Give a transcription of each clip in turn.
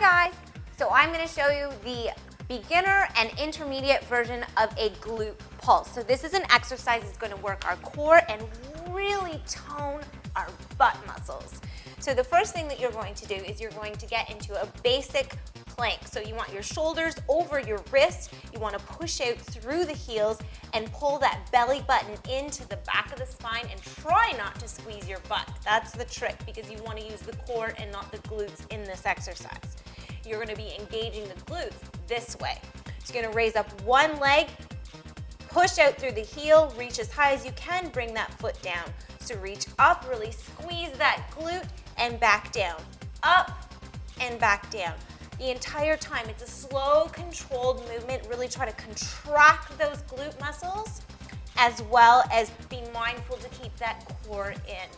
Hi guys! So I'm going to show you the beginner and intermediate version of a glute pulse. So this is an exercise that's going to work our core and really tone our butt muscles. So the first thing that you're going to do is you're going to get into a basic plank. So you want your shoulders over your wrist, you want to push out through the heels and pull that belly button into the back of the spine and try not to squeeze your butt. That's the trick because you want to use the core and not the glutes in this exercise. You're going to be engaging the glutes this way. So you're going to raise up one leg, push out through the heel, reach as high as you can, bring that foot down. So reach up, really squeeze that glute and back down. Up and back down. The entire time, it's a slow, controlled movement. Really try to contract those glute muscles as well as be mindful to keep that core in.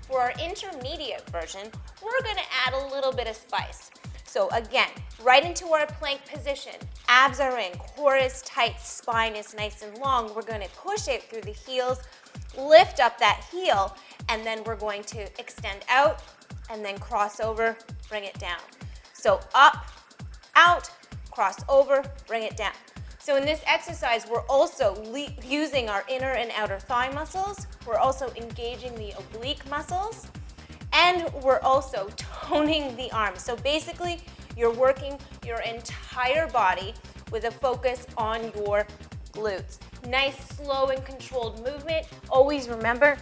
For our intermediate version, we're gonna add a little bit of spice. So again, right into our plank position. Abs are in, core is tight, spine is nice and long. We're gonna push it through the heels, lift up that heel, and then we're going to extend out and then cross over, bring it down. So up, out, cross over, bring it down. So in this exercise, we're also using our inner and outer thigh muscles. We're also engaging the oblique muscles. And we're also toning the arms. So basically, you're working your entire body with a focus on your glutes. Nice, slow, and controlled movement. Always remember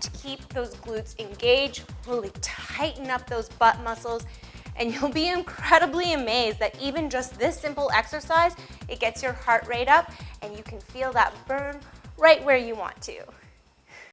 to keep those glutes engaged, really tighten up those butt muscles, and you'll be incredibly amazed that even just this simple exercise, it gets your heart rate up and you can feel that burn right where you want to.